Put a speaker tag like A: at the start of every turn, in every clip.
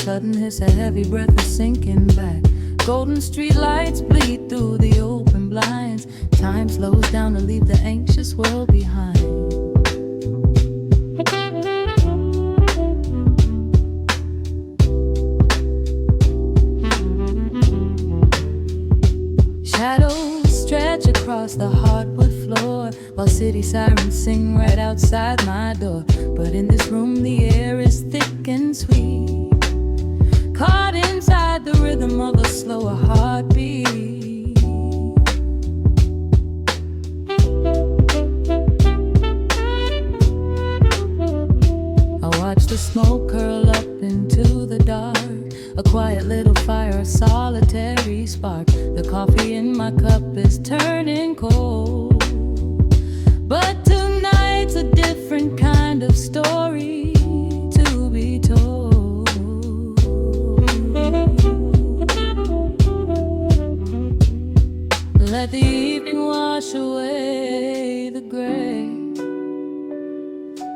A: sudden hiss, a heavy breath is sinking back. Golden street lights bleed through the open blinds. Time slows down to leave the anxious world behind. Shadows stretch across the hardwood floor, while city sirens sing right outside my door. But in this room the air is thick and sweet, caught inside the rhythm of a slower heartbeat. I watch the smoke curl up into the dark, a quiet little fire, a solitary spark. The coffee in my cup is turning cold, but tonight's a different kind of story to be told. Let the evening wash away the gray.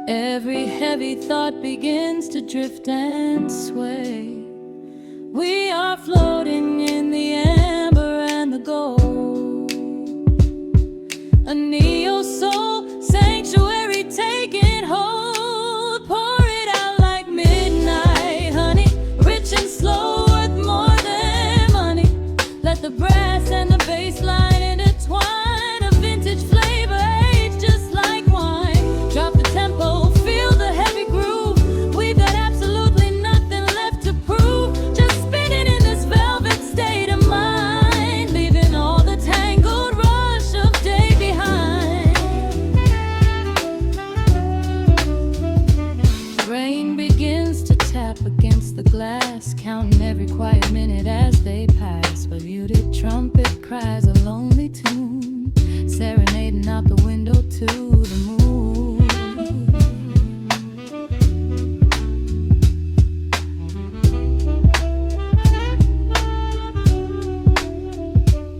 A: Every heavy thought begins to drift and sway. We are floating in the amber and the gold, a neo-soul sanctuary taking hold. Pour it out like midnight honey, rich and slow, worth more than money. Let the brass and the bass line intertwine, a vintage flavor aged just like wine. Drop the tempo, feel the heavy groove. We've got absolutely nothing left to prove, just spinning in this velvet state of mind, leaving all the tangled rush of day behind. Rain begins to tap against the glass, counting every quiet minute as they pass. A muted trumpet cries a lonely tune, serenading out the window to the moon.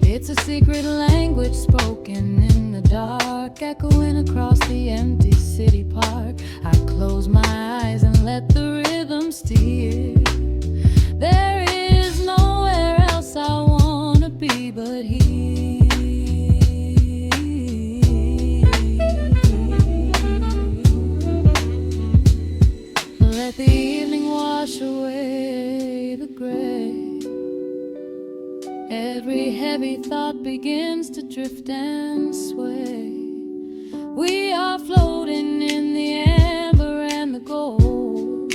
A: It's a secret language spoken in the dark, echoing across the empty city park. I close my eyes and let the rhythm steer. There is nowhere else I wanna be but here. Let the evening wash away the gray. Every heavy thought begins to drift and sway. We are floating in the amber and the gold,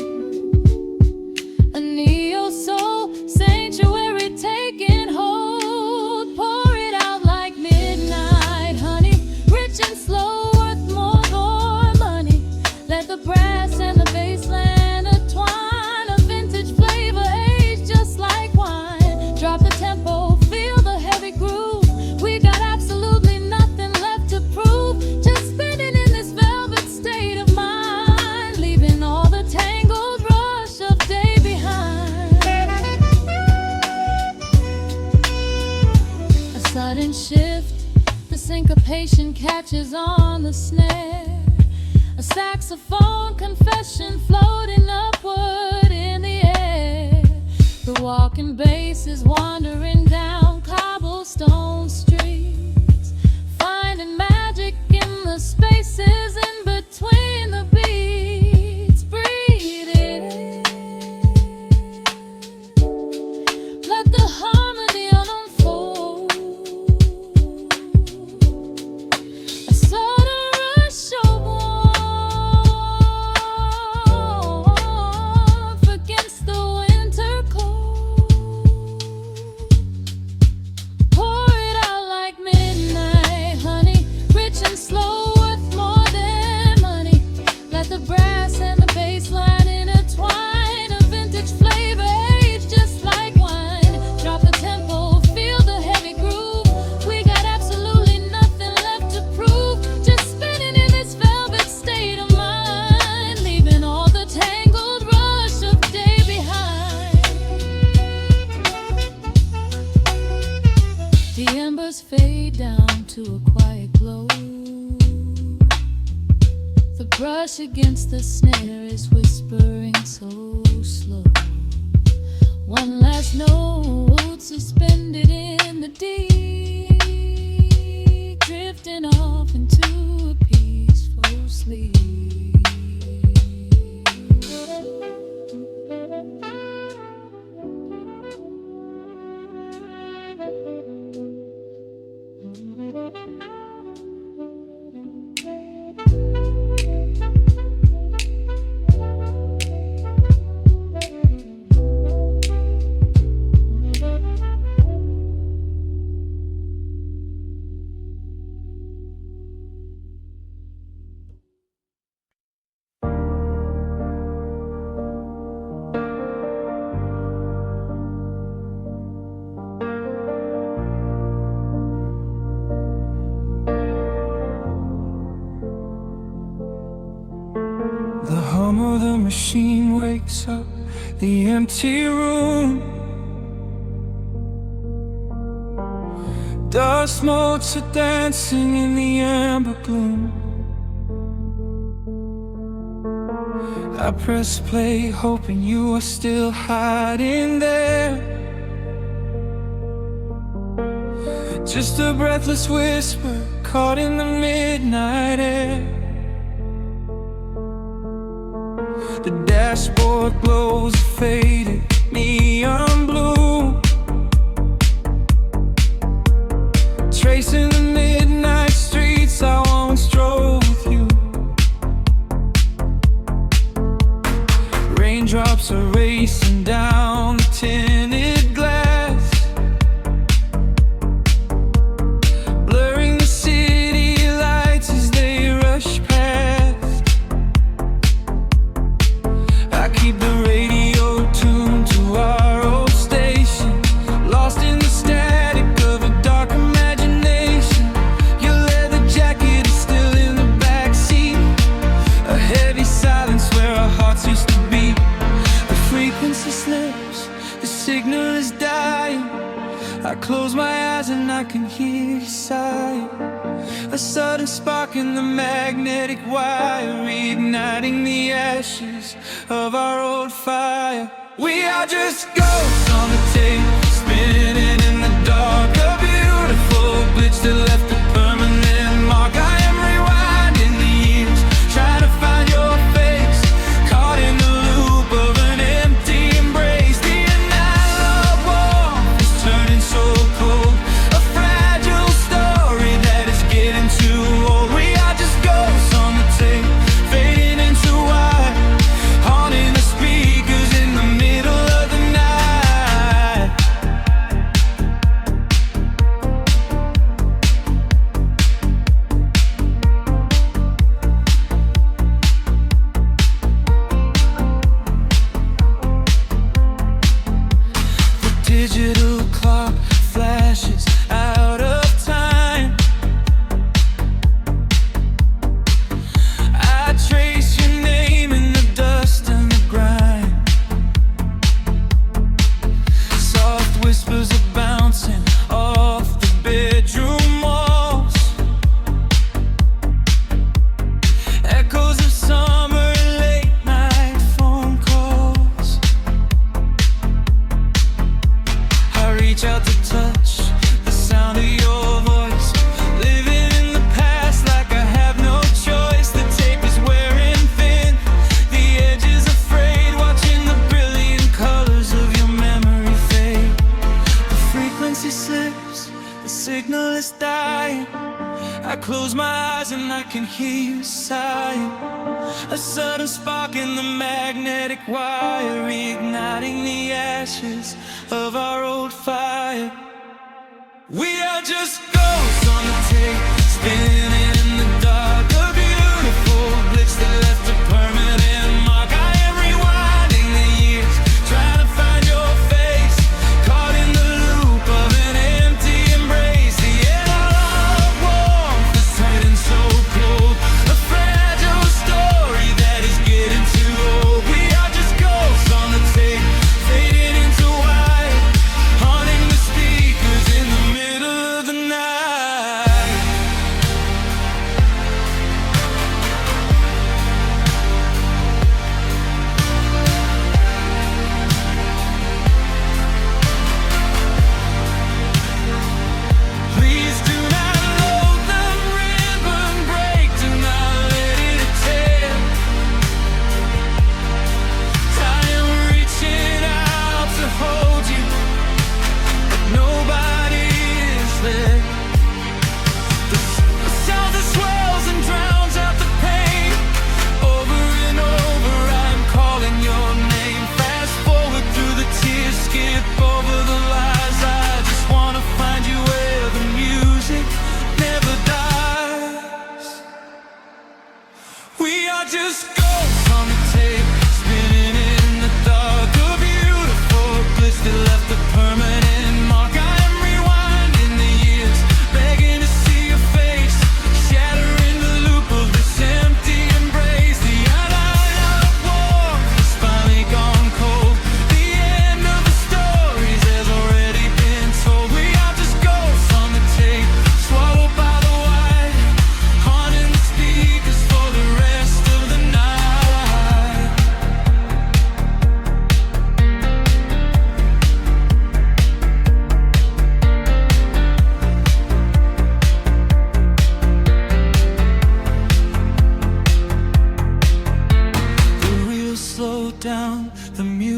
A: a neo-soul sanctuary taking hold. Pour it out like midnight honey, rich and slow, worth more than money. Let the brass and the bass line intertwine, a vintage flavor aged just like wine. Drop the tempo, feel the heavy groove. We got absolutely nothing left to prove, just spinning in this velvet state of mind, leaving all the tangled rush of day behind. A sudden shift, the syncopation catches on the snare. A saxophone confession floating upward in the air. The walking bass is wandering down cobblestone streets, finding magic in the spaces in between the beats. Breathe it in, let the harmony unfold. A sudden rush of warmth against the winter cold. Pour it out like midnight honey, rich and slow, worth more than money. Let the brass and the bass line intertwine, a vintage flavor aged just like wine. Drop the tempo, feel the heavy groove. We got absolutely nothing left to prove, just spinning in this velvet state of mind, leaving all the tangled rush of day behind. The embers fade down to a quiet glow. The brush against the snare is whispering so slow. One last note suspended in the deep, drifting off into a peaceful sleep.
B: The hum of the machine wakes up the empty room. Dust motes are dancing in the amber gloom. I press play, hoping you are still hiding there. Just a breathless whisper caught in the midnight air. The dashboard glows a faded neon blue, tracing the midnight streets I once drove with you. Raindrops are racing down the tinted glass, blurring the city lights as they rush past. I keep the radio tuned to our old station, lost in the static of a dark imagination. Your leather jacket is still in the backseat, a heavy silence where our hearts used to beat. The frequency slips, the signal is dying. I close my eyes and I can hear you sighing. A sudden spark in the magnetic wire, reigniting the ashes of our old fire. We are just ghosts on the tape, spinning in the dark. A beautiful glitch that left a permanent mark. I am rewinding the years, trying to find your face, caught in the loop of an empty embrace. The analog warmth is turning so cold, a fragile story that is getting too old. We are just ghosts on the tape, fading into white, haunting the speakers in the middle of the night. The digital clock flashes out of time. I trace your name in the dust and the grime. Soft whispers are bouncing off the bedroom walls, echoes of summer and late night phone calls. I reach out to touch the sound of your voice, living in the past like I have no choice. The tape is wearing thin, the edge is afraid, watching the brilliant colors of your memory fade. The frequency slips, the signal is dying. I close my eyes and I can hear you sighing. A sudden spark in the magnetic wire, reigniting the ashes of our old fire. We are just ghosts on the tape, spinning in the dark. A beautiful glitch that left a permanent mark. I am rewinding the years, trying to find your face, caught in the loop of an empty embrace. The analog warmth is turning so cold, a fragile story that is getting too old. We are just ghosts on the tape, fading into white, haunting the speakers in the middle of the night.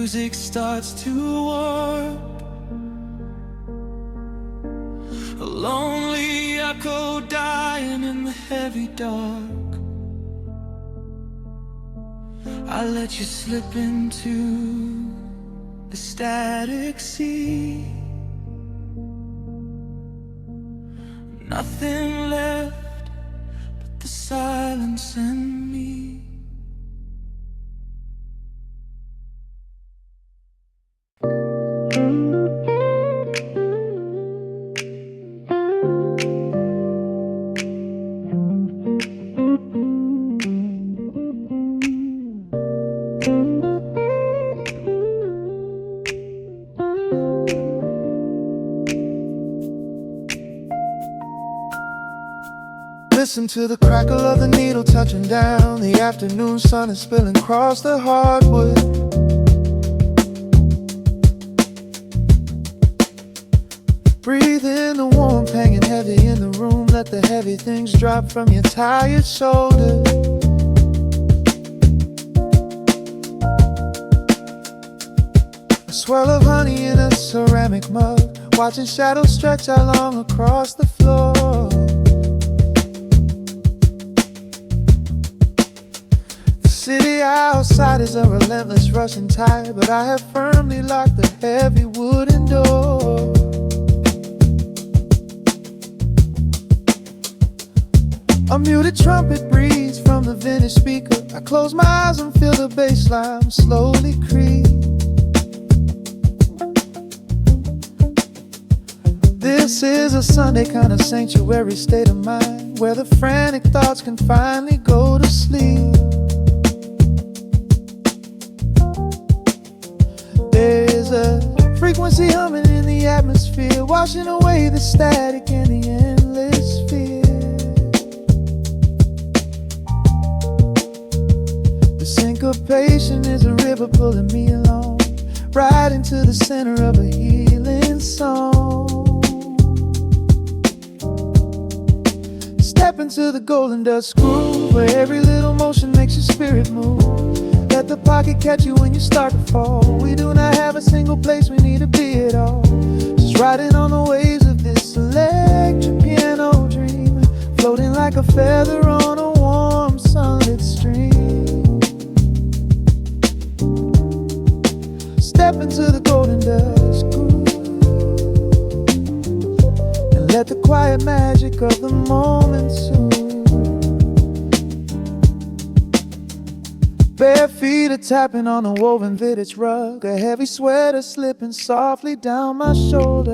B: music starts to warp, a lonely echo dying in the heavy dark. I let you slip into the static sea. Nothing left but the silence and me.
C: Listen to the crackle of the needle touching down. The afternoon sun is spilling across the hardwood. Breathe in the warmth hanging heavy in the room. Let the heavy things drop from your tired shoulder. A swirl of honey in a ceramic mug, watching shadows stretch out long across the floor. City outside is a relentless rushing tide, but I have firmly locked the heavy wooden door. A muted trumpet breathes from the vintage speaker. I close my eyes and feel the bass line slowly creep. This is a Sunday kind of sanctuary state of mind, where the frantic thoughts can finally go to sleep. There's a frequency humming in the atmosphere, washing away the static and the endless fear. The syncopation is a river pulling me along, right into the center of a healing song. Step into the golden dust groove, where every little motion makes your spirit move. Let the pocket catch you when you start to fall. We do not have a single place we need to be at all. Just riding on the waves of this electric piano dream, floating like a feather on a warm sunlit stream. Step into the golden dust groove, and let the quiet magic of the moment soothe. Bare feet are tapping on a woven vintage rug, a heavy sweater slipping softly down my shoulder.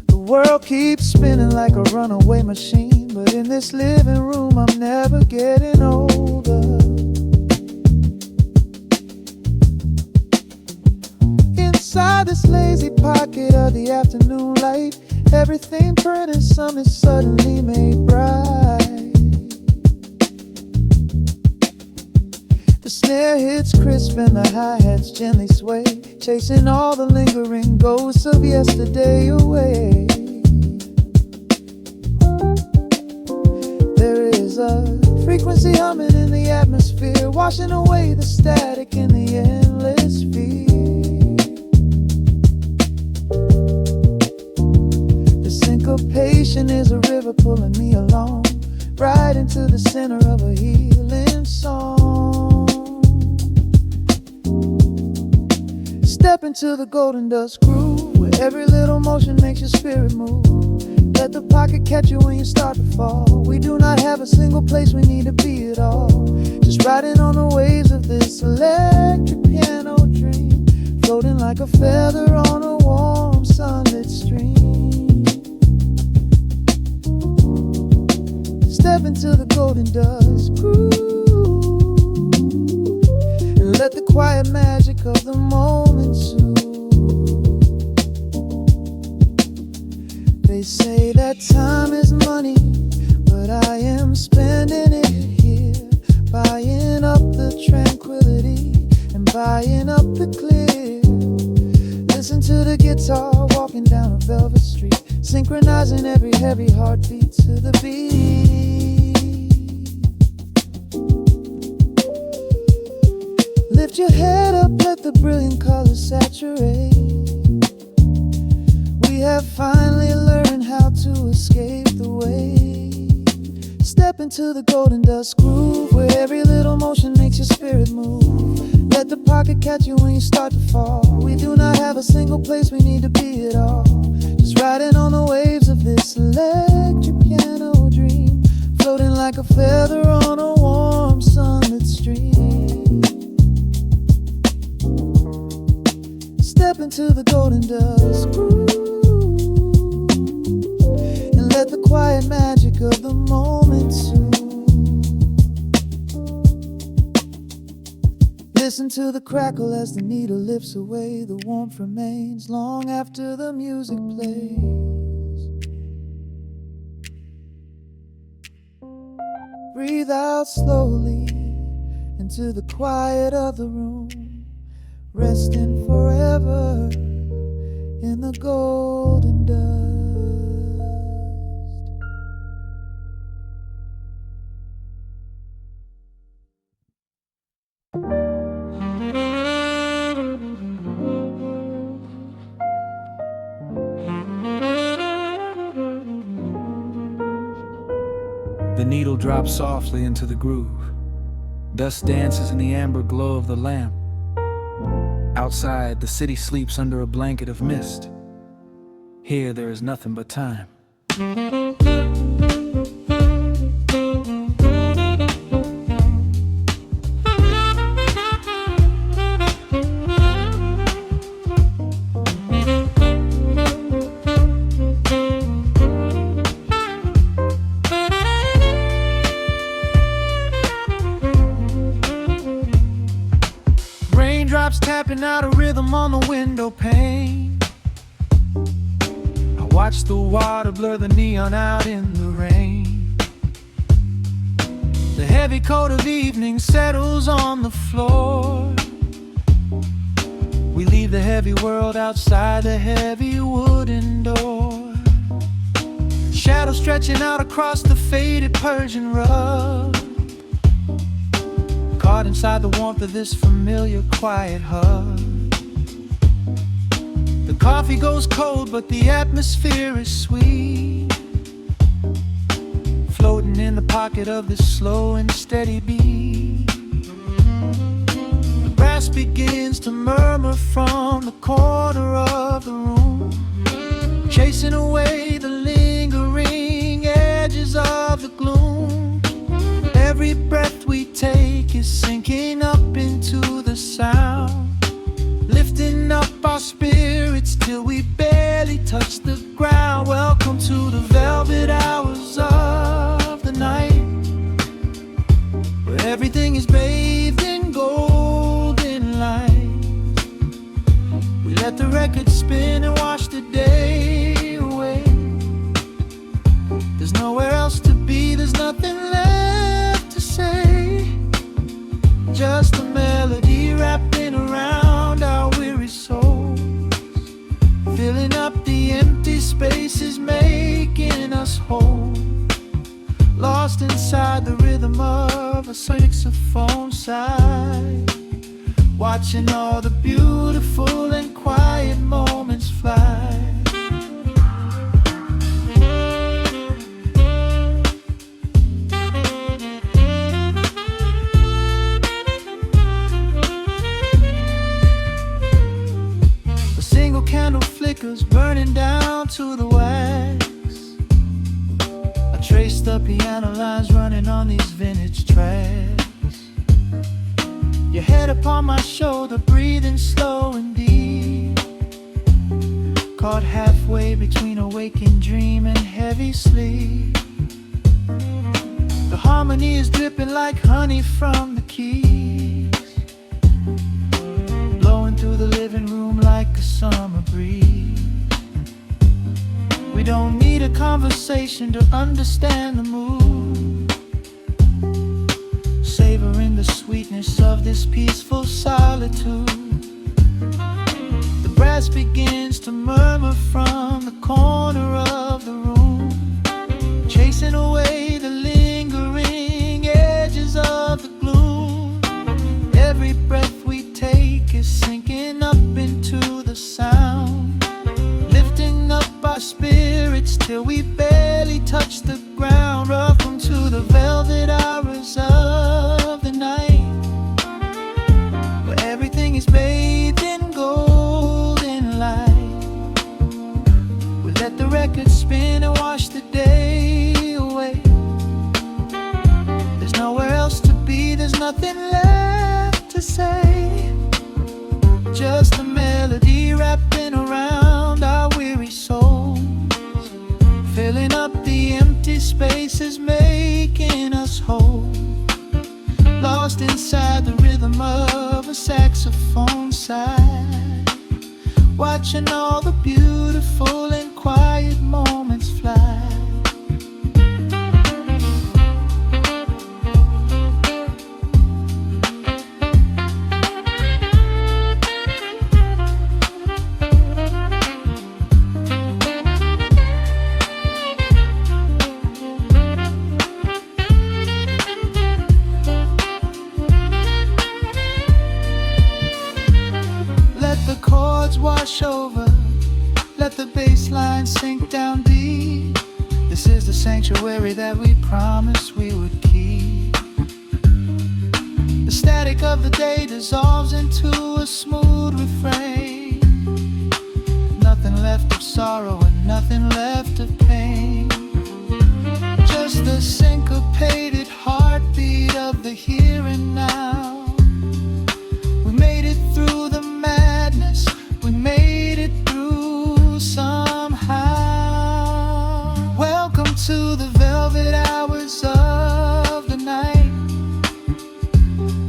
C: The world keeps spinning like a runaway machine, but in this living room I'm never getting older. Inside this lazy pocket of the afternoon light, everything burning, something suddenly made bright. The snare hits crisp and the hi-hats gently sway, chasing all the lingering ghosts of yesterday away. There is a frequency humming in the atmosphere, washing away the static in the endless fear. Syncopation is a river pulling me along, right into the center of a healing song. Step into the golden dust groove, where every little motion makes your spirit move. Let the pocket catch you when you start to fall. We do not have a single place we need to be at all. Just riding on the waves of this electric piano dream, floating like a feather on a warm sunlit stream. Step into the golden dust groove, and let the quiet magic of the moment soothe. They say that time is money, but I am spending it here, buying up the tranquility and buying up the clear. Listen to the guitar walking down a velvet street, synchronizing every heavy heartbeat to the beat. Lift your head up, let the brilliant colors saturate. We have finally learned how to escape the wave. Step into the golden dust groove, where every little motion makes your spirit move. Let the pocket catch you when you start to fall. We do not have a single place we need to be at all. Just riding on the waves of this electric piano dream, floating like a feather on a warm sunlit stream. Step into the golden dust groove and let the quiet magic of the moment soothe. Listen to the crackle as the needle lifts away. The warmth remains long after the music plays. Breathe out slowly into the quiet of the room, resting forever in the golden dust.
B: The needle drops softly into the groove. Dust dances in the amber glow of the lamp. Outside, the city sleeps under a blanket of mist. Here, there is nothing but time.
C: Raindrops tapping out a rhythm on the window pane. I watch the water blur the neon out in the rain. The heavy coat of evening settles on the floor. We leave the heavy world outside the heavy wooden door. Shadows stretching out across the faded Persian rug, caught inside the warmth of this familiar quiet hug. The coffee goes cold, but the atmosphere is sweet, floating in the pocket of this slow and steady beat. The brass begins to murmur from the corner of the room, chasing away the lingering edges of the gloom. Every breath we take is sinking up into the sound, lifting up our spirits till we barely touch the ground. Welcome to the velvet hours of the night, where everything is bathed in golden light. We let the record spin and wash the day away. There's nowhere else to be, there's nothing left to say. Just a melody wrapping around our weary souls, filling up the empty spaces, making us whole. Lost inside the rhythm of a saxophone sigh, watching all the beautiful and quiet moments fly. Candle flickers burning down to the wax. I trace the piano lines running on these vintage tracks. Your head upon my shoulder, breathing slow and deep, caught halfway between a waking dream and heavy sleep. The harmony is dripping like honey from the keys, blowing through the living room like a summer breeze. We don't need a conversation to understand the mood, savoring the sweetness of this peaceful solitude. The brass begins to murmur from the corner of the room, chasing away the lingering edges of the gloom. Every breath we our spirits till we barely touch the ground. Welcome to the velvet hours of the night, where everything is bathed in golden light. We let the record spin and wash the day away. There's nowhere else to be, there's nothing left to say. Just a melody wrapping around our weary souls, filling up the empty spaces, making us whole. Lost inside the rhythm of a saxophone sigh, watching all the beautiful and quiet moments fly. Wash over, let the bass line sink down deep. This is the sanctuary that we promised we would keep. The static of the day dissolves into a smooth refrain. Nothing left of sorrow and nothing left of pain. Just the syncopated heartbeat of the here and now. We made it through the madness, we made it through somehow. Welcome to the velvet hours of the night,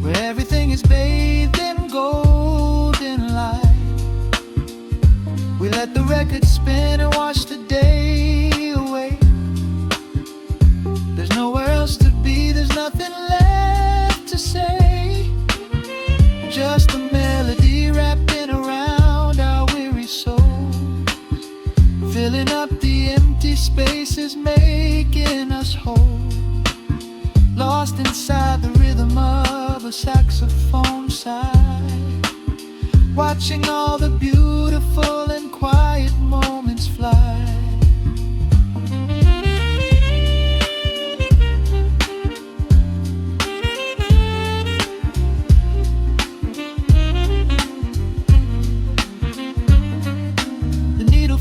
C: where everything is bathed in golden light. We let the record spin and wash the day away. There's nowhere else to be, there's nothing left to say. Just a melody wrapping around our weary souls, filling up the empty spaces, making us whole. Lost inside the rhythm of a saxophone sigh, watching all the beautiful and quiet moments fly.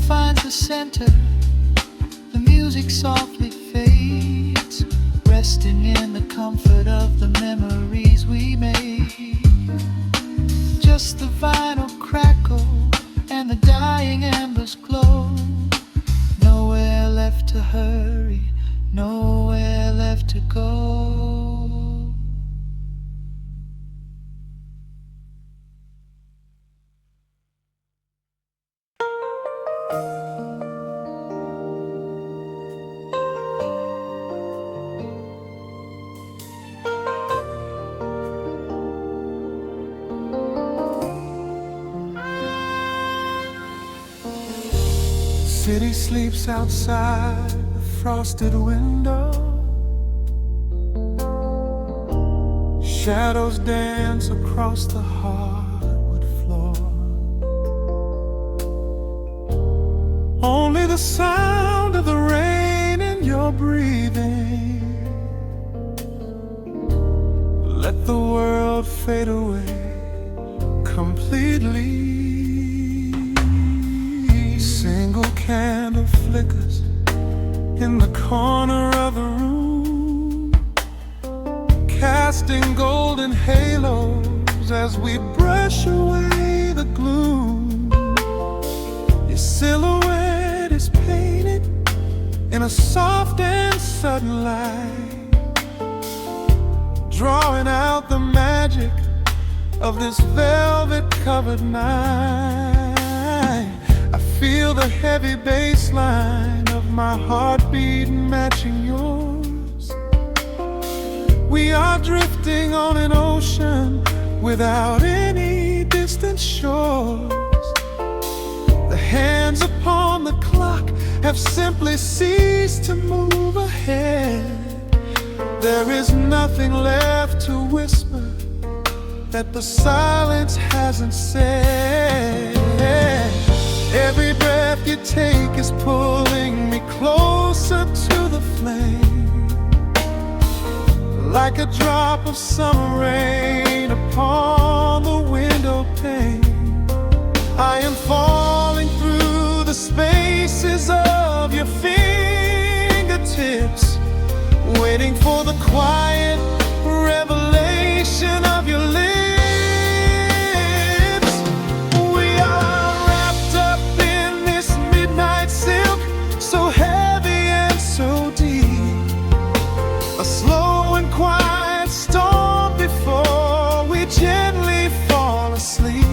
C: Finds the center, the music softly fades, resting in the comfort of the memories we made. Just the vinyl crackle and the dying embers glow. Nowhere left to hurry, nowhere left to go. City sleeps outside the frosted window. Shadows dance across the hardwood floor. Only the sound of the rain in your breathing. Let the world fade away completely. Single candle flickers in the corner of the room, casting golden halos as we brush away the gloom. Your silhouette is painted in a soft and sudden light, drawing out the magic of this velvet-covered night. I feel the heavy bass line of my heartbeat matching yours. We are drifting on an ocean without any distant shores. The hands upon the clock have simply ceased to move ahead. There is nothing left to whisper that the silence hasn't said. Every breath breath you take is pulling me closer to the flame, like a drop of summer rain upon the window pane. I am falling through the spaces of your fingertips, waiting for the quiet revelation of your lips. We are wrapped up in this midnight silk, so heavy and so deep, a slow and quiet storm before we gently fall asleep.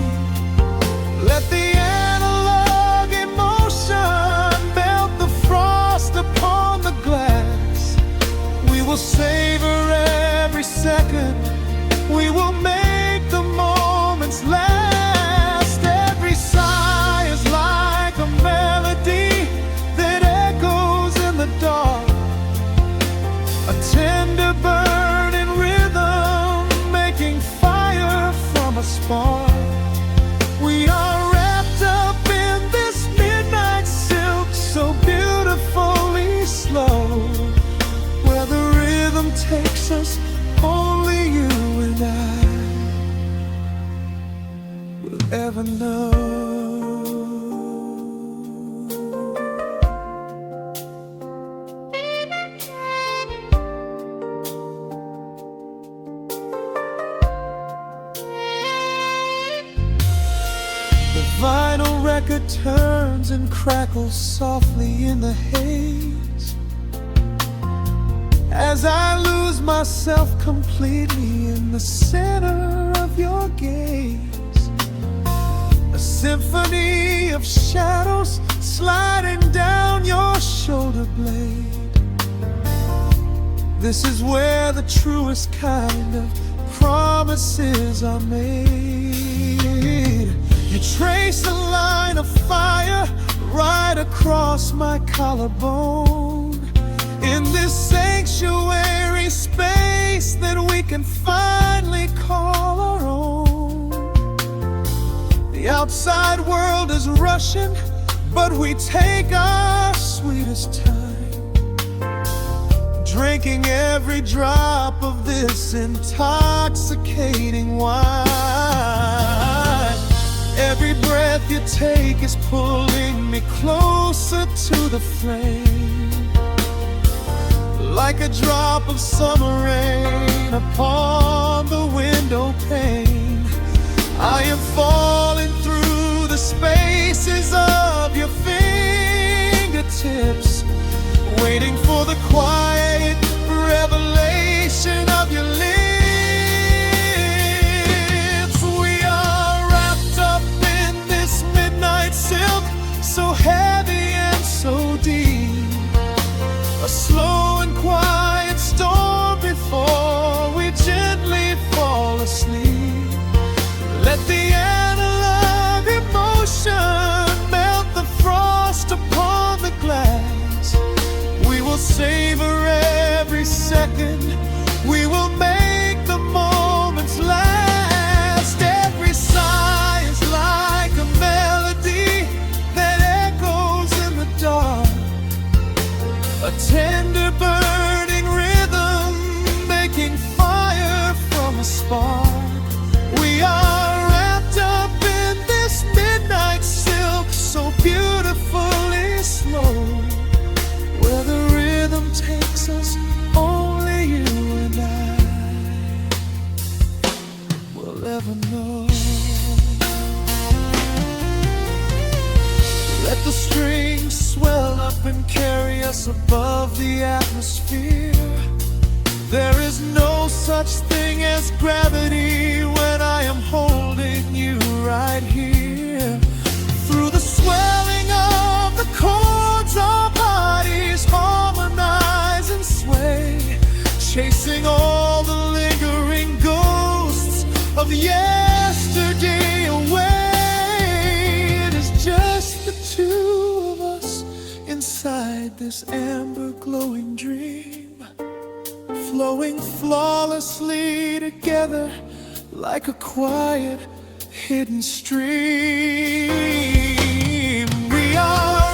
C: Let the analog emotion melt the frost upon the glass. We will savor every second, we will make the moments last. Every sigh is like a melody that echoes in the dark, a tender burning rhythm making fire from a spark. We are wrapped up in this midnight silk, so beautifully slow, where the rhythm takes us, only you and I will ever know. The vinyl record turns and crackles softly in the haze, as I lose myself completely in the center of your gaze. A symphony of shadows sliding down your shoulder blade. This is where the truest kind of promises are made. You trace a line of fire right across my collarbone, in this sanctuary space that we can finally call our own. The outside world is rushing, but we take our sweetest time, drinking every drop of this intoxicating wine. Every breath you take is pulling me closer to the flame, like a drop of summer rain upon the window pane. I am falling through the spaces of your fingertips, waiting for the quiet revelation of your lips. We are wrapped up in this midnight silk, so heavy and so deep, a slow and quiet storm before we gently fall asleep. Let the analog emotion melt the frost upon the glass. We will savor every second, we will make the moments last. Every sigh is like a melody that echoes in the dark, a tender burning rhythm making fire from a spark. We are wrapped up in this midnight silk, so beautifully slow, where the rhythm takes us, only you and I will ever know. Let the strings swell up and carry us above the atmosphere. There is no such thing as gravity when I am holding you right here. Through the swelling of the chords, our bodies harmonize and sway, chasing all the lingering ghosts of yesterday away. It is just the two of us inside this amber glowing dream, flowing flawlessly together like a quiet hidden stream. We are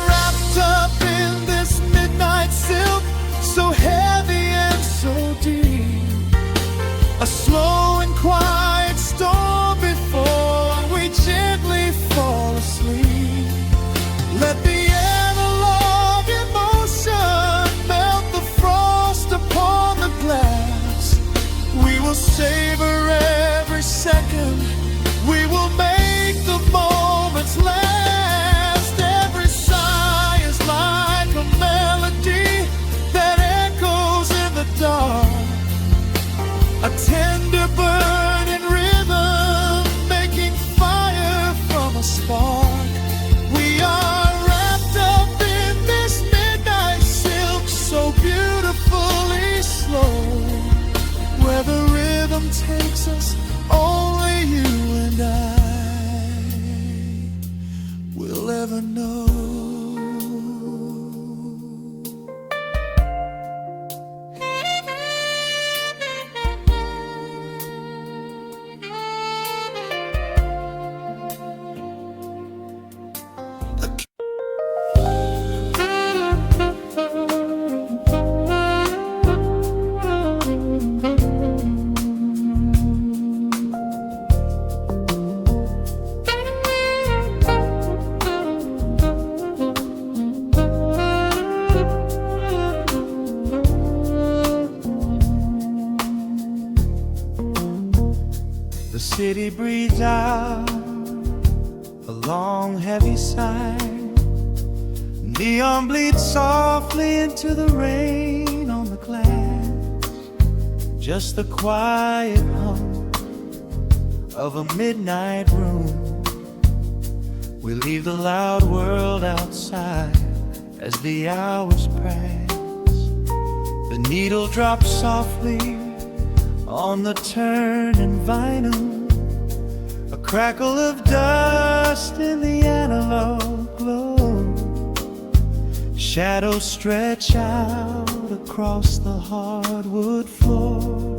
C: city breathes out a long heavy sigh. Neon bleeds softly into the rain on the glass. Just the quiet hum of a midnight room. We leave the loud world outside as the hours pass. The needle drops softly on the turning vinyl. A crackle of dust in the analog glow. Shadows stretch out across the hardwood floor,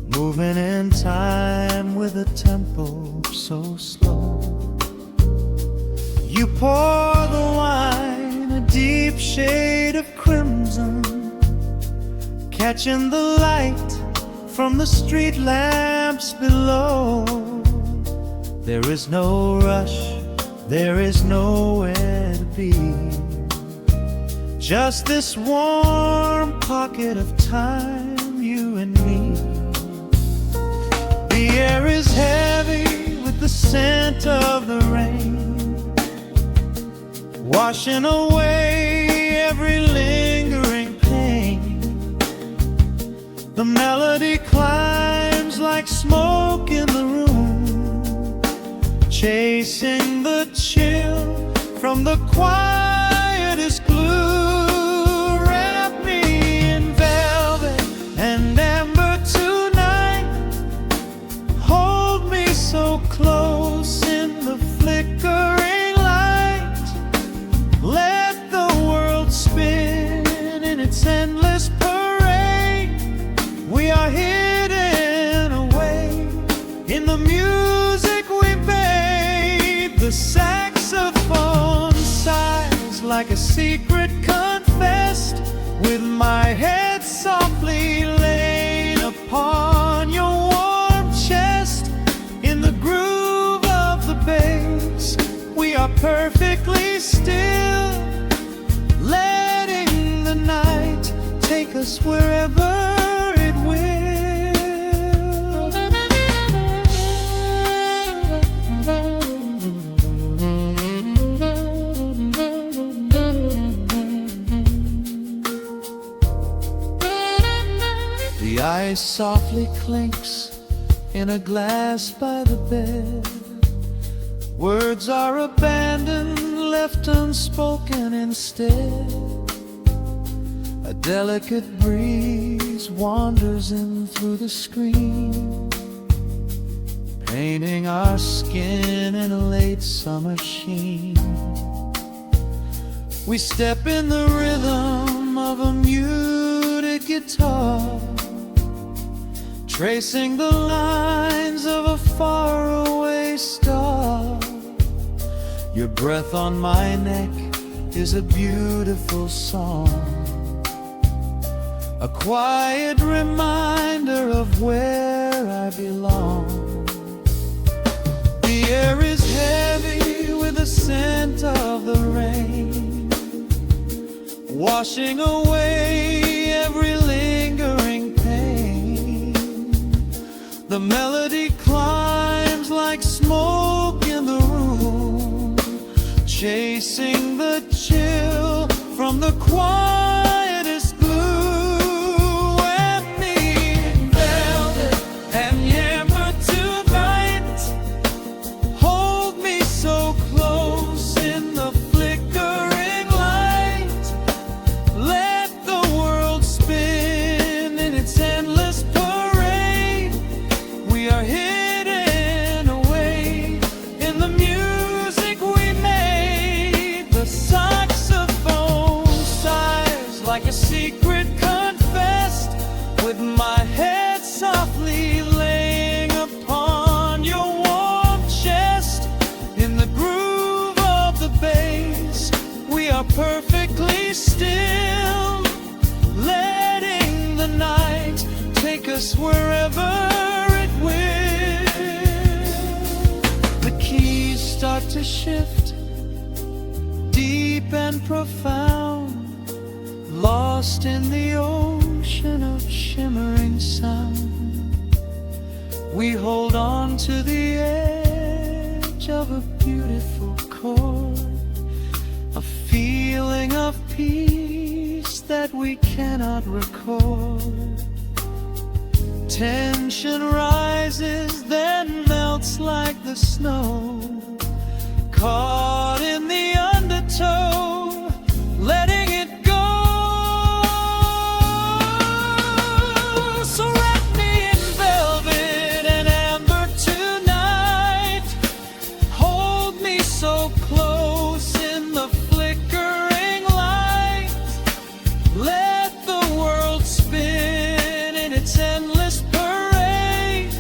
C: moving in time with a tempo so slow. You pour the wine, a deep shade of crimson, catching the light from the street lamps below. There is no rush, there is nowhere to be. Just this warm pocket of time, you and me. The air is heavy with the scent of the rain, washing away every lingering pain. The melody climbs like smoke in the room, chasing the chill from the quietest glue. Wrap me in velvet and amber tonight. Hold me so close in the flickering light. Let the world spin in its endless parade. We are hidden away in the music we made. The saxophone sighs like a secret confessed, with my head softly laid upon your warm chest. In the groove of the bass, we are perfectly still, letting the night take us wherever it will. The ice softly clinks in a glass by the bed. Words are abandoned, left unspoken instead. A delicate breeze wanders in through the screen, painting our skin in a late summer sheen. We step in the rhythm of a muted guitar, tracing the lines of a faraway star. Your breath on my neck is a beautiful song, a quiet reminder of where I belong. The air is heavy with the scent of the rain, washing away every lingering pain. The melody climbs like smoke in the room, chasing the chill from the quietest blue. Wrap me in velvet and amber tonight. Hold me so close in the flickering light. Let the world spin in its endless parade. We are hidden away in the music we made. The saxophone sighs like a secret confessed, with my head softly laying upon your warm chest. In the groove of the bass, we are perfectly still, letting the night take us wherever it will. The keys start to shift, deep and profound, lost in the ocean of shimmering sound. We hold on to the edge of a beautiful chord, a feeling of peace that we cannot record. Tension rises, then melts like the snow, caught in the undertow, letting it go. So wrap me in velvet and amber tonight. Hold me so close in the flickering light. Let the world spin in its endless parade.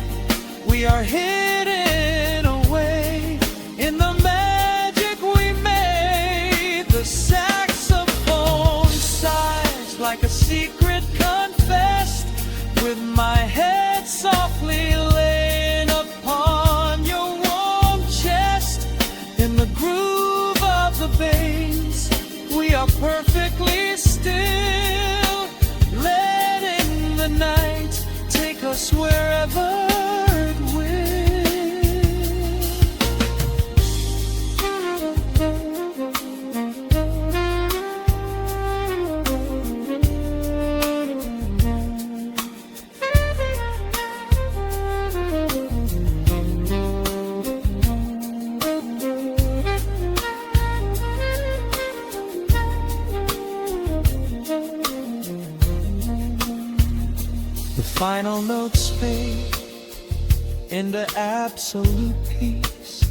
C: We are hidden away in the magic we made. The saxophone sighs like a secret confessed, with my head softly laying upon your warm chest. In the groove of the bass, we are perfectly still, letting the night take us wherever it will. The final notes fade into absolute peace.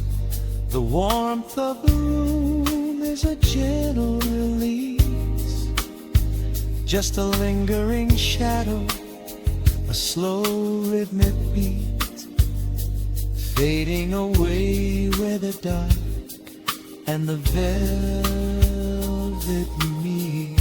C: The warmth of the room is a gentle release. Just a lingering shadow, a slow rhythmic beat, fading away where the dark and the velvet meet.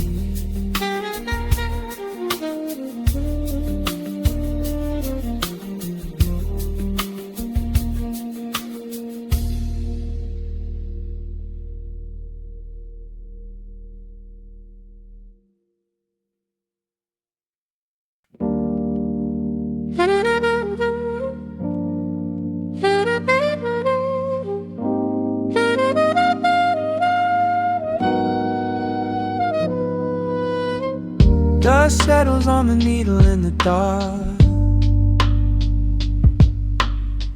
C: Dust settles on the needle in the dark.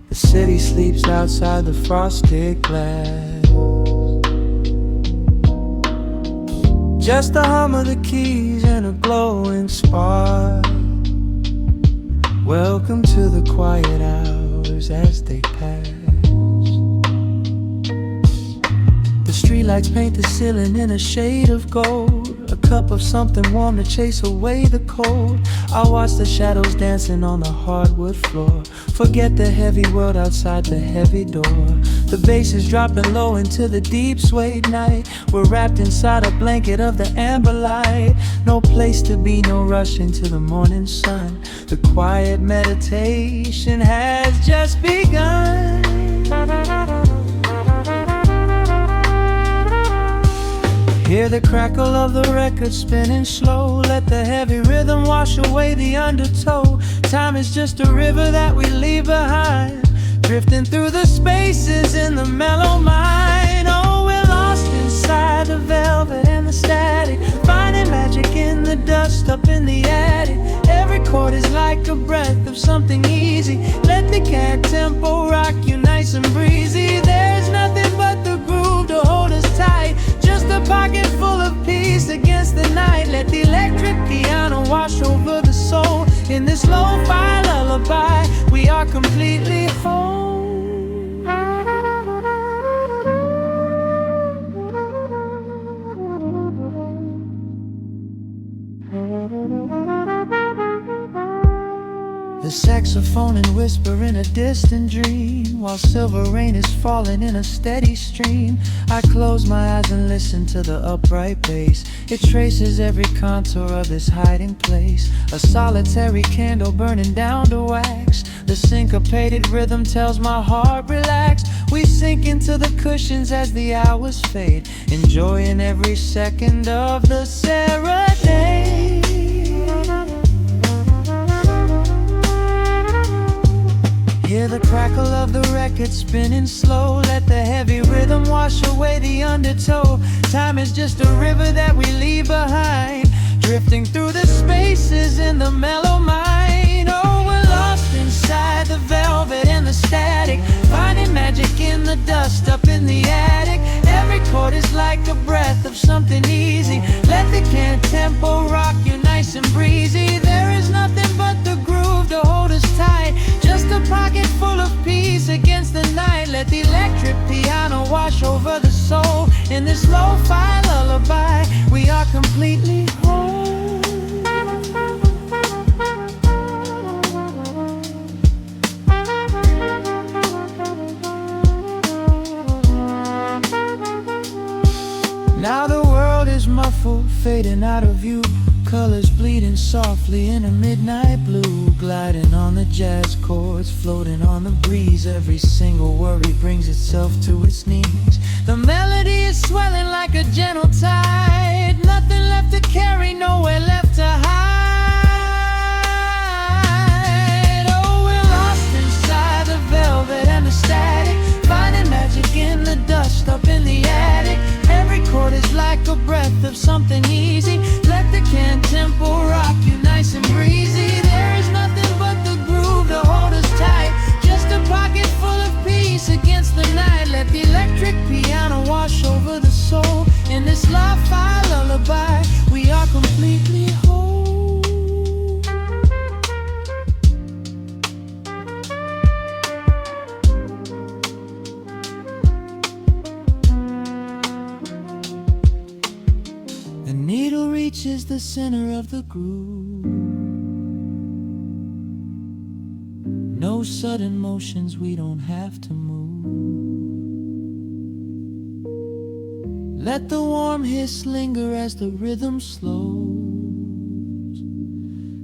C: The city sleeps outside the frosted glass. Just the hum of the keys and a glowing spark. Welcome to the quiet hours as they pass. The streetlights paint the ceiling in a shade of gold. A cup of something warm to chase away the cold. I watch the shadows dancing on the hardwood floor. Forget the heavy world outside the heavy door. The bass is dropping low into the deep suede night. We're wrapped inside a blanket of the amber light. No place to be, no rush into the morning sun. The quiet meditation has just begun. Hear the crackle of the record spinning slow. Let the heavy rhythm wash away the undertow. Time is just a river that we leave behind, drifting through the spaces in the mellow mind. Oh, we're lost inside the velvet and the static, finding magic in the dust up in the attic. Every chord is like a breath of something easy. Let the cat tempo rock you nice and breezy. There's nothing but the groove to hold us tight. Just a pocket full of peace against the night. Let the electric piano wash over the soul. In this lo-fi lullaby, we are completely whole. The saxophone and whisper in a distant dream, while silver rain is falling in a steady stream. I close my eyes and listen to the upright bass. It traces every contour of this hiding place. A solitary candle burning down to wax. The syncopated rhythm tells my heart relax. We sink into the cushions as the hours fade, enjoying every second of the serenade. Hear the crackle of the record spinning slow. Let the heavy rhythm wash away the undertow. Time is just a river that we leave behind, drifting through the spaces in the mellow mind. Oh, we're lost inside the velvet and the static, finding magic in the dust up in the attic. Every chord is like a breath of something easy. Let the can tempo rock you nice and breezy. There is nothing but the groove to hold us tight, just a pocket full of peace against the night. Let the electric piano wash over the soul. In this lo-fi lullaby, we are completely whole. Now the world is muffled, fading out of view. Colors bleeding softly in a midnight blue, gliding on the jazz chords, floating on the breeze. Every single worry brings itself to its knees. The melody is swelling like a gentle tide, nothing left to carry, nowhere left to hide. Oh, we're lost inside the velvet and the static, finding magic in the dust up in the attic. Every chord is like a breath of something easy. Let the can tempo rock you nice and breezy. There is nothing but the groove to hold us tight, just a pocket full of peace against the night. Let the electric piano wash over the soul. In this lo-fi lullaby, we are completely whole. The needle reaches the center of the groove. No sudden motions, we don't have to move. Let the warm hiss linger as the rhythm slows,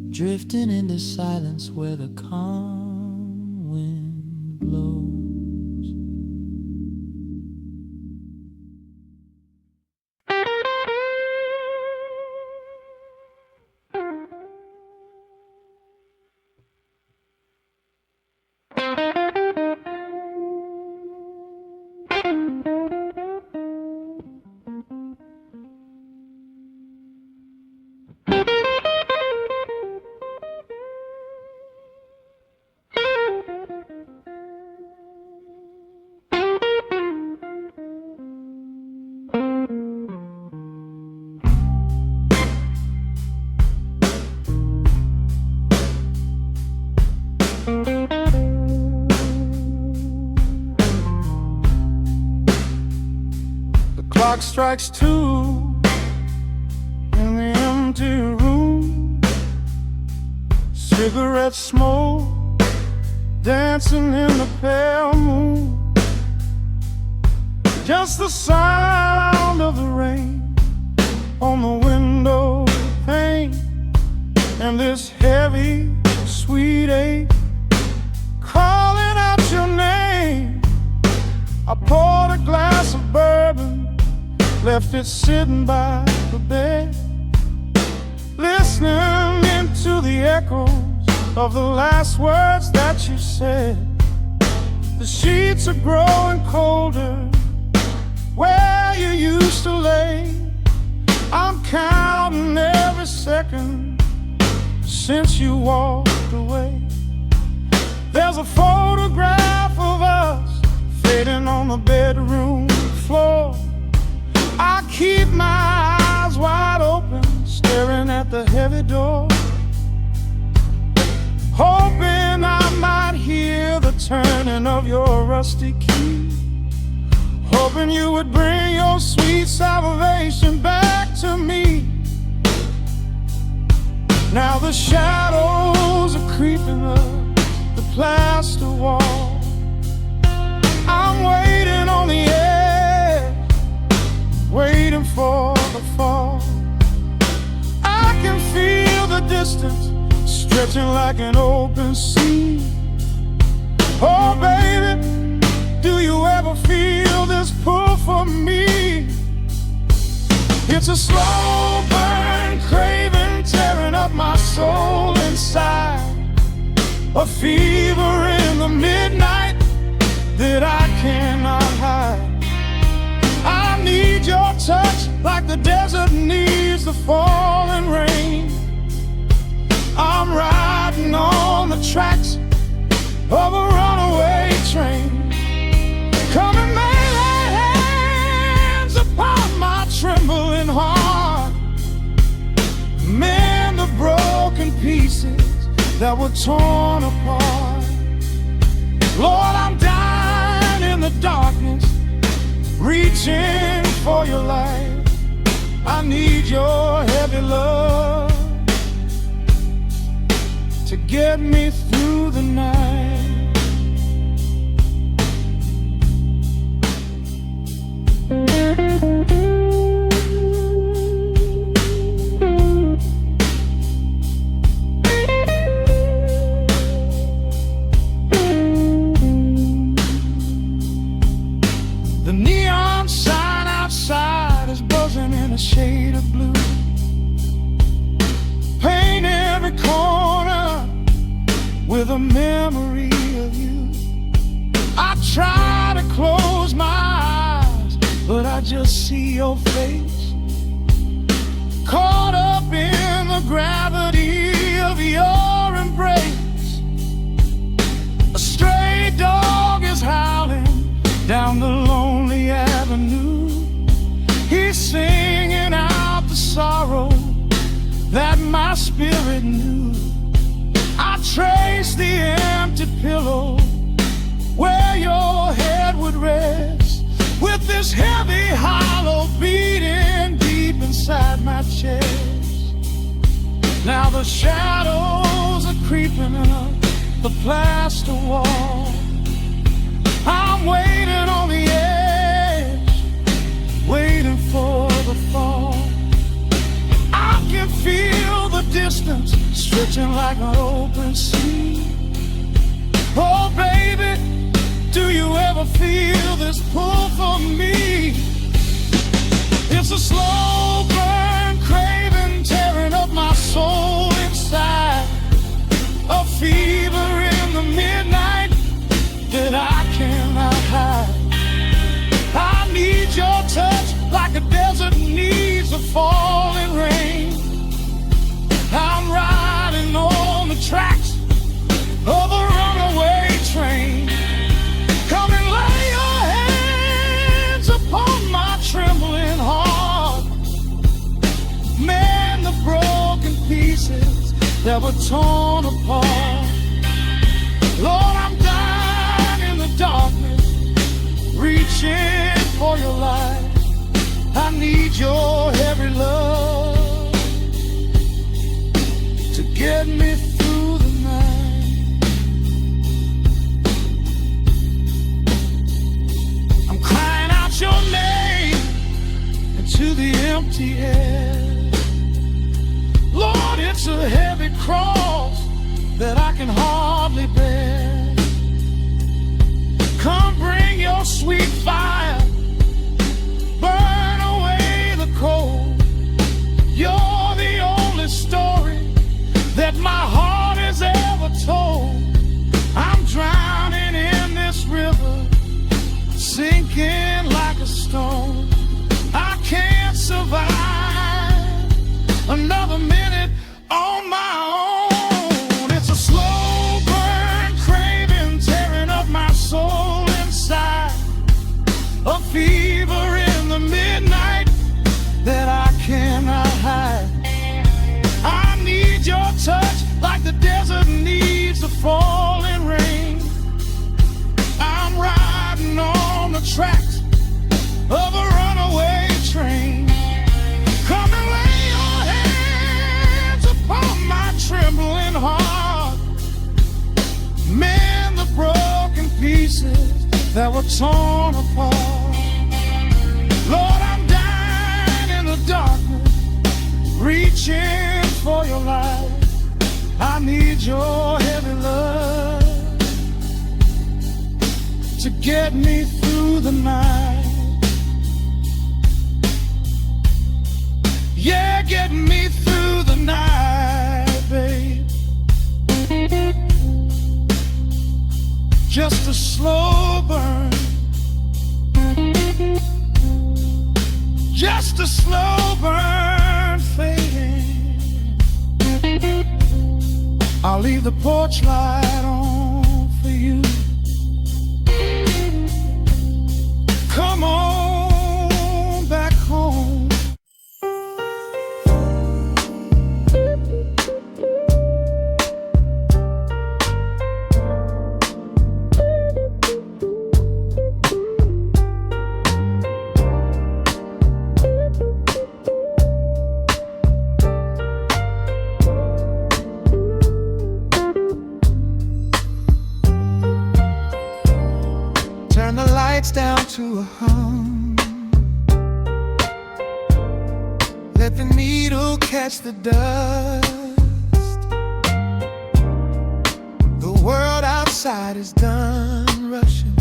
C: drifting into silence where the calm wind blows.
D: Clock strikes 2 in the empty room. Cigarette smoke dancing in the pale moon. Just the sound of the rain on the window pane, and this heavy, sweet ache calling out your name. I poured a glass of bourbon, left it sitting by the bed, listening into the echoes of the last words that you said. The sheets are growing colder where you used to lay. I'm counting every second since you walked away. There's a photograph of us fading on the bedroom floor. I keep my eyes wide open, staring at the heavy door, hoping I might hear the turning of your rusty key, hoping you would bring your sweet salvation back to me. Now the shadows are creeping up the plaster wall. I'm waiting on the edge, waiting for the fall. I can feel the distance stretching like an open sea. Oh baby, do you ever feel this pull for me? It's a slow burn craving tearing up my soul inside, a fever in the the midnight that I cannot hide. I need your touch like the desert needs the falling rain. I'm riding on the tracks of a runaway train. Come and lay hands upon my trembling heart. Mend the broken pieces that were torn apart. Lord, I'm dying in the darkness, reaching for your light. I need your heavy love to get me through the night. The neon sign outside is buzzing in a shade of blue. Paint every corner with a memory of you. I try to close my eyes, but I just see your face, caught up in the gravity of your embrace. A stray dog is howling down the lonely avenue. He's singing out the sorrow that my spirit knew. I trace the empty pillow where your head would rest, with this heavy hollow beating deep inside my chest. Now the shadows are creeping up the plaster wall. I'm waiting on the edge, waiting for the fall. I can feel the distance stretching like an open sea. Oh baby, do you ever feel this pull for me? It's a slow burn craving tearing up my soul inside. A fever in the midnight that I cannot hide. I need your touch like a desert needs a falling rain. I'm riding on the tracks of a runaway train. Come and lay your hands upon my trembling heart. Mend the broken pieces that were torn apart. Lord, I'm dying in the darkness, reaching for your light. I need your heavy love to get me through the night. I'm crying out your name into the empty air. Lord, it's a heavy cross that I can hardly bear. Come bring your sweet fire, burn away the cold. You're the only story that my heart has ever told. I'm drowning in this river, sinking like a stone. I can't survive another minute on my own. It's a slow burn craving tearing up my soul inside. A fever in the midnight that I cannot hide. I need your touch like the desert needs the falling rain. I'm riding on the tracks of a runaway train. Come and lay your hands upon my trembling heart. Mend the broken pieces that were torn apart. Lord, I'm dying in the darkness, reaching for your light. I need your heavy love to get me through the night. Yeah, get me through the night, babe. just a slow burn, just a slow burn fading. I'll leave the porch light on for you. Come on back home. Turn the lights down to a hum. Let the needle catch the dust. The world outside is done rushing.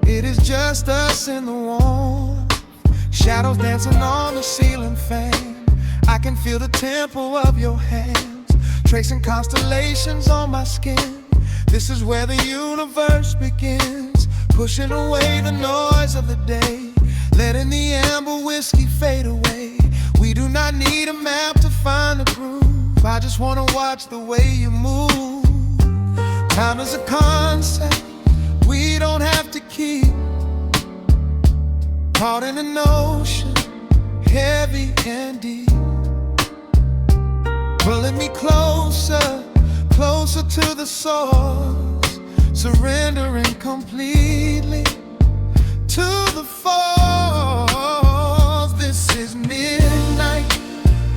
D: It is just us in the warmth. Shadows dancing on the ceiling fan. I can feel the tempo of your hands, tracing constellations on my skin. This is where the universe begins, pushing away the noise of the day, letting the amber whiskey fade away. We do not need a map to find the groove. I just wanna watch the way you move. Time is a concept we don't have to keep. Caught in an ocean, heavy and deep, pulling me closer, closer to the source, surrendering completely to the force. This is midnight,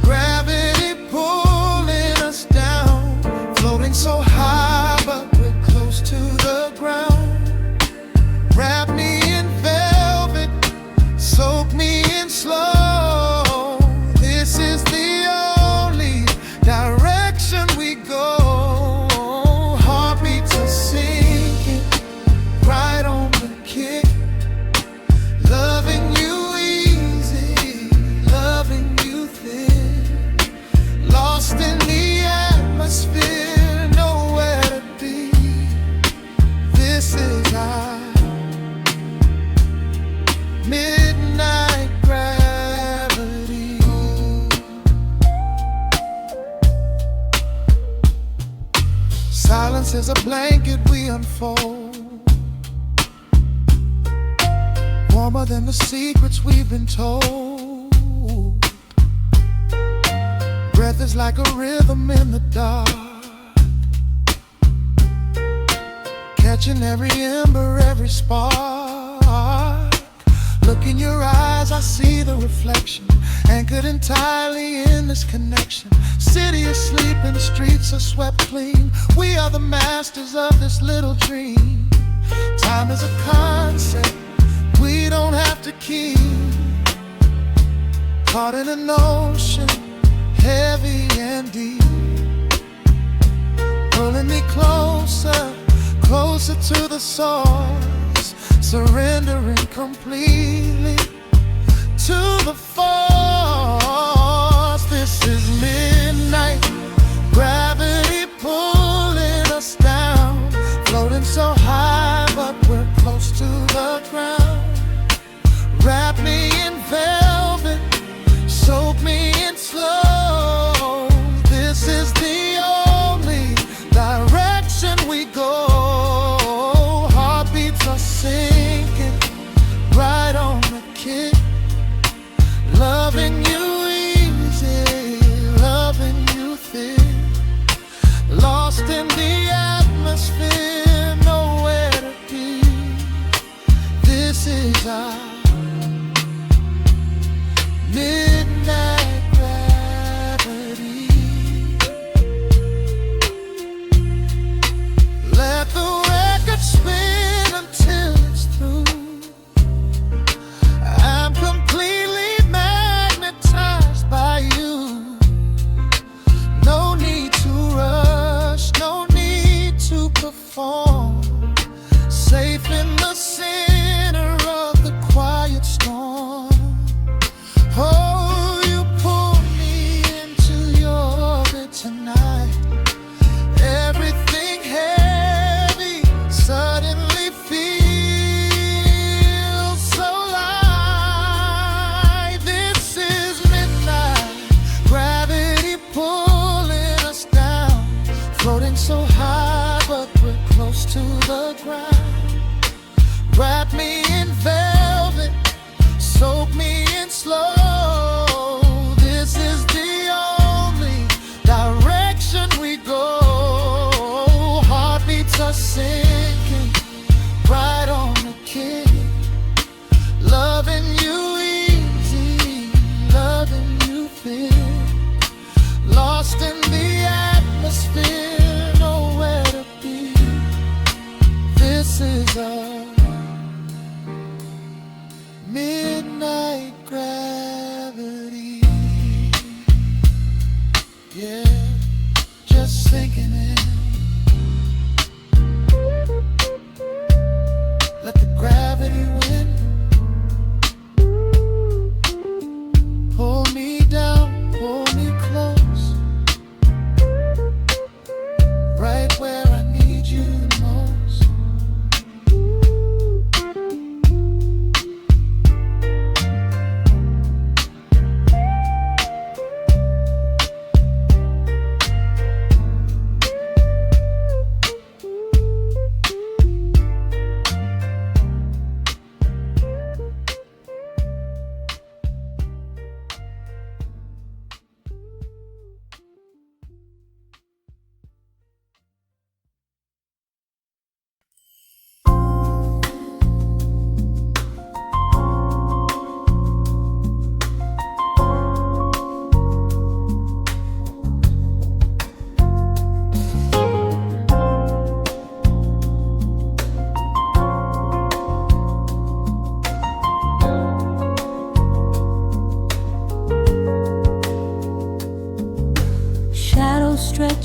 D: gravity pulling us down, floating so high but we're close to the ground. Wrap me in velvet, soak me in slow. This is the only direction we go. Midnight gravity. Silence is a blanket we unfold, warmer than the secrets we've been told. Breath is like a rhythm in the dark, catching every ember, every spark. Look in your eyes, I see the reflection, anchored entirely in this connection. City asleep and the streets are swept clean. We are the masters of this little dream. Time is a concept we don't have to keep. Caught in an ocean, heavy and deep, pulling me closer, closer to the source, surrendering completely to the force. This is midnight, gravity pulling us down, floating so high but we're close to the ground. Wrap me in velvet, soak me in slow. This is the only direction we go. Heartbeats are sinking right on the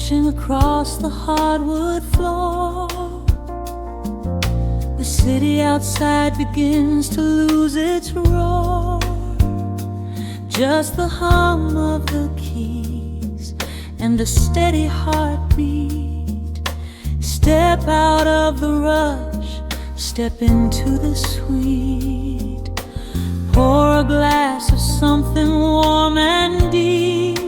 A: stretching across the hardwood floor. The city outside begins to lose its roar. Just the hum of the keys and a steady heartbeat. Step out of the rush, step into the sweet. Pour a glass of something warm and deep.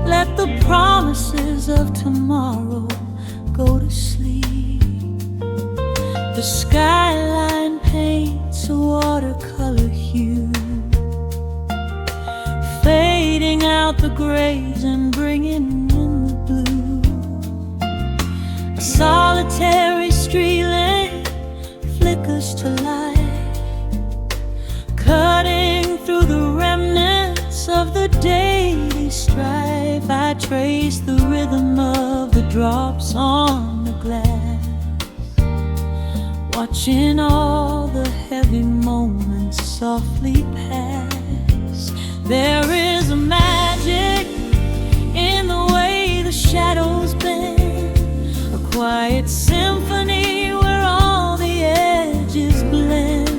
A: Let the promises of tomorrow go to sleep. The skyline paints a watercolor hue, fading out the grays and bringing in the blue. A solitary street lamp flickers to life, cutting through the remnants of the daily strife. I trace the rhythm of the drops on the glass, watching all the heavy moments softly pass. There is a magic in the way the shadows bend, a quiet symphony where all the edges blend.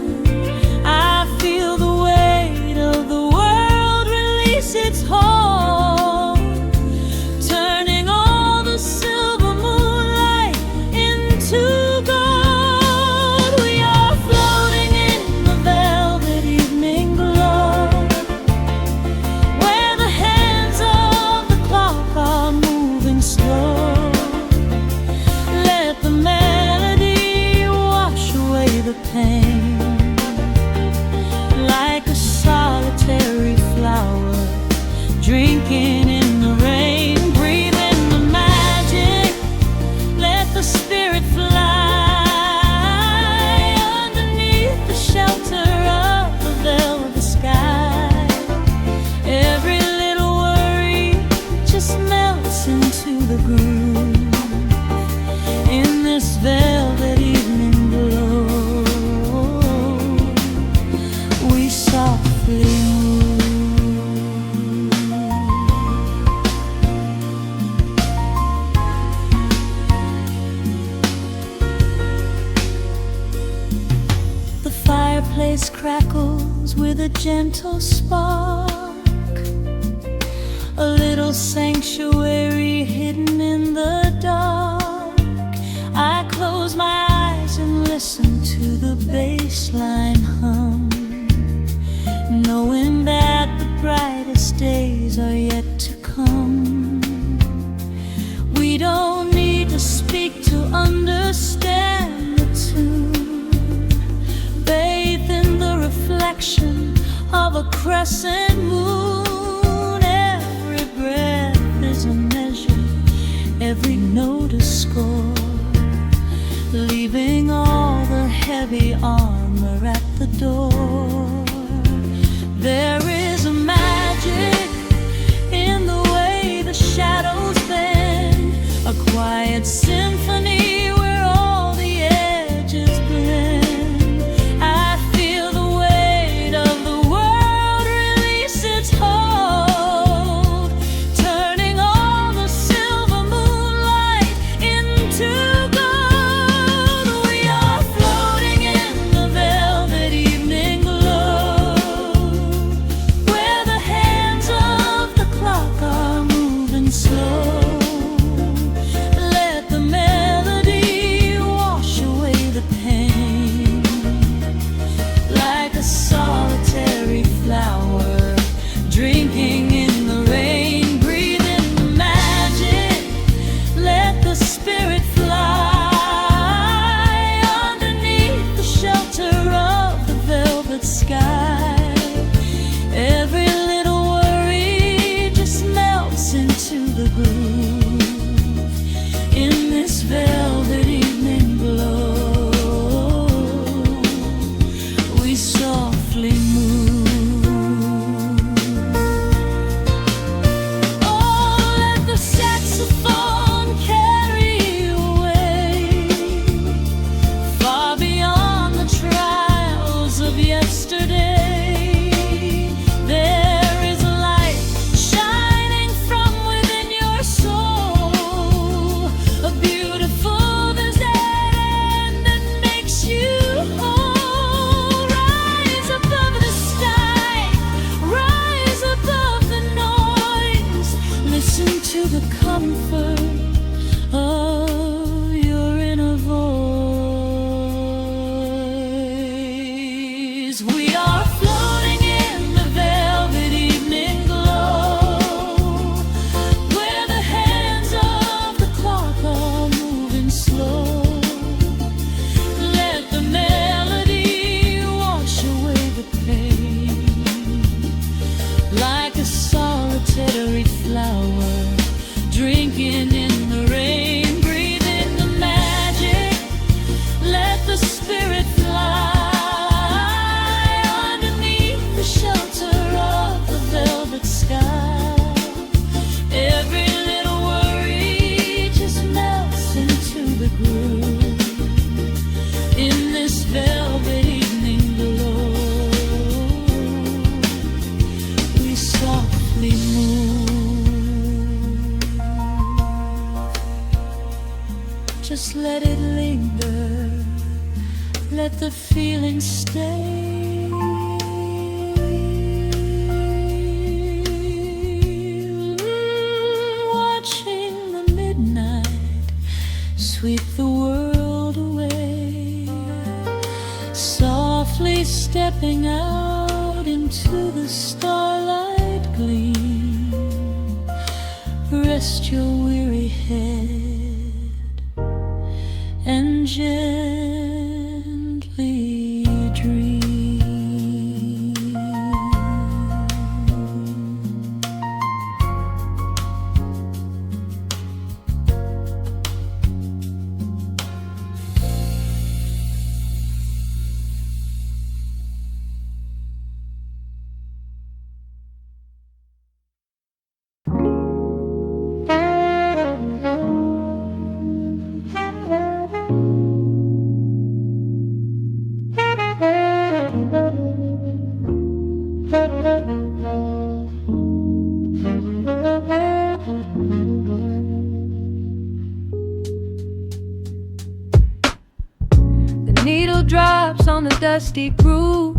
A: I feel the weight of the world release its hold, turning all the silver moonlight into gold. We are floating in the velvet evening glow, where the hands of the clock are moving slow. Let the melody wash away the pain, like a solitary flower drinking in the rain. Breathe in the magic, let the spirit fly underneath the shelter of the velvet sky. Every little worry just melts into the groove in this velvet evening glow. We softly move. The fireplace crackles with a gentle spark, a little sanctuary hidden in the dark. I close my eyes and listen to the bass line hum, knowing that the brightest days are yet to come. We don't need to speak to understand the tune, bathed in the reflection of a crescent moon. Every breath is a measure, every note a score, leaving all the heavy armor at the door. There is a magic in the way the shadows bend, a quiet symphony where all the edges blend. I feel the weight of the world release its hold, turning all the silver moonlight into gold. We are floating in the velvet evening glow, let it linger, let the feeling stay. Watching the midnight sweep the world away, softly stepping out into the starlight gleam. Rest your weary head and gently dream. The needle drops on the dusty groove.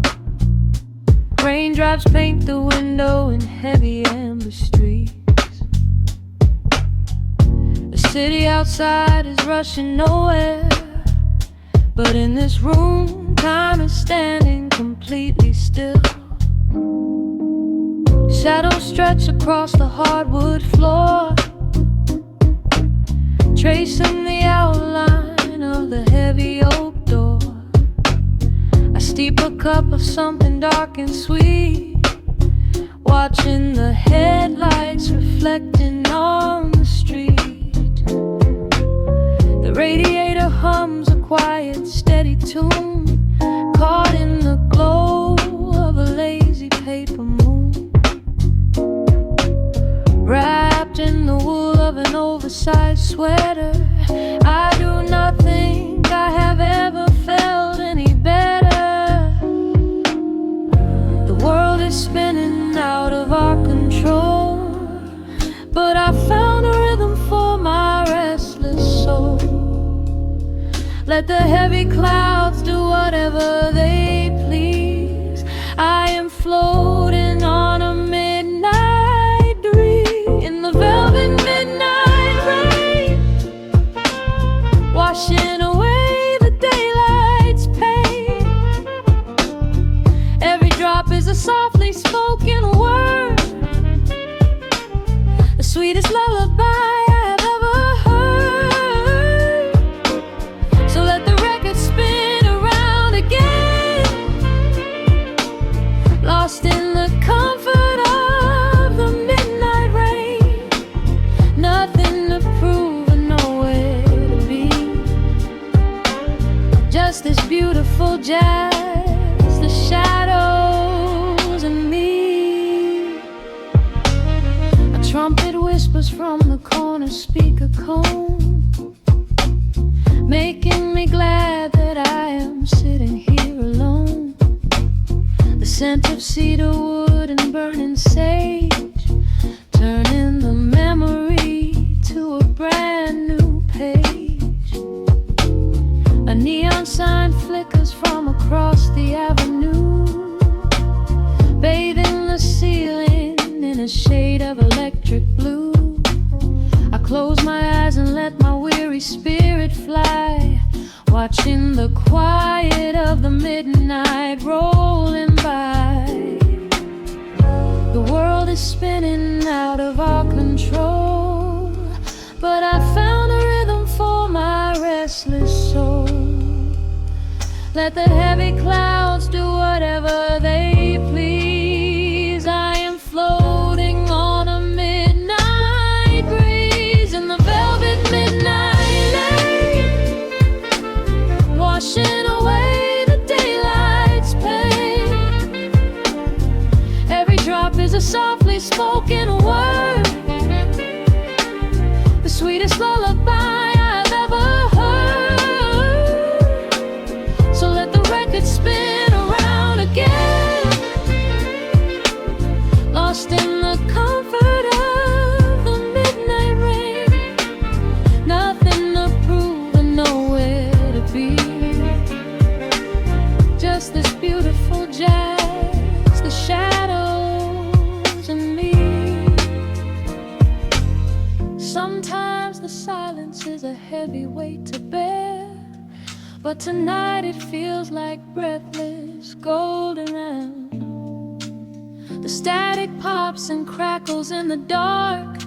A: Raindrops paint the window in heavy amber streaks. The city outside is rushing nowhere, but in this room, time is standing completely still. Shadows stretch across the hardwood floor, tracing the outline of the heavy oak door. I steep a cup of something dark and sweet, watching the headlights reflecting on the street. The radiator hums a quiet, steady tune, caught in the glow of a lazy paper moon. Wrapped in the wool of an oversized sweater, I do not think I have ever felt any better. The world is spinning out of our control, but I found a rhythm for my restless soul. Let the heavy clouds do whatever they please. I am floating on a midnight breeze in the velvet midnight rain, washing away the daylight's pain. Every drop is a softly spoken word, the sweetest lullaby I have ever heard. So let the record spin around again, lost in the comfort of the midnight rain. Nothing to prove and nowhere to be, just this beautiful jazz, the shadows and me. A trumpet whispers from the corner speaker cone, making me glad that I am sitting here alone. The scent of cedar wood and burning sage, turning the memory to a brand new page. A neon sign flickers from across the avenue, bathing the ceiling in a shade of electric blue. I close my eyes and let my weary spirit fly, watching the quiet of the midnight rolling by. The world is spinning out of our control, but I found a rhythm for my restless soul. Let the heavy clouds do whatever they please. I am floating on a midnight breeze in the velvet midnight lane, washing away the daylight's pain. Every drop is a softly spoken word, the sweetest lullaby I've ever heard. So let the record spin around again, lost in the comfort of the midnight rain. Nothing to prove and nowhere heavy weight to bear. But tonight it feels like breathless golden round. The static pops and crackles in the dark,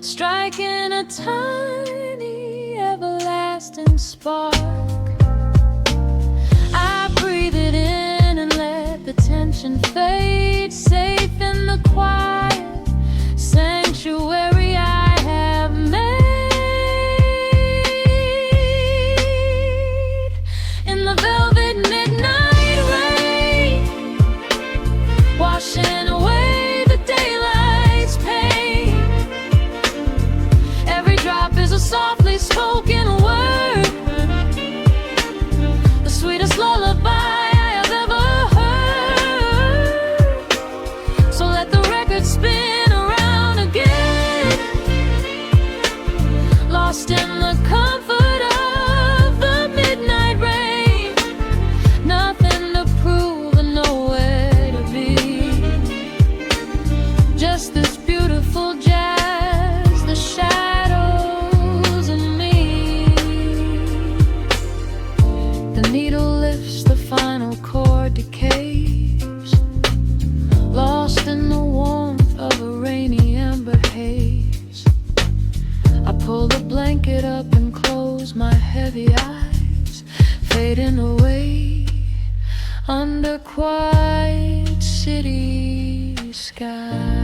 A: striking a tiny everlasting spark. I breathe it in and let the tension fade, safe in the quiet sanctuary I have made. In the velvet midnight rain, washing away the daylight's pain. Every drop is a softly spoken word, the sweetest lullaby I have ever heard. So let the record spin around again, lost in the comfort of the midnight rain. Nothing to prove and nowhere to be, just this beautiful jazz, the shadows and me. The needle lifts, the final chord decays, lost in the warmth of a rainy amber haze. I pull the blanket up and close my heavy eyes, fading away under quiet city skies.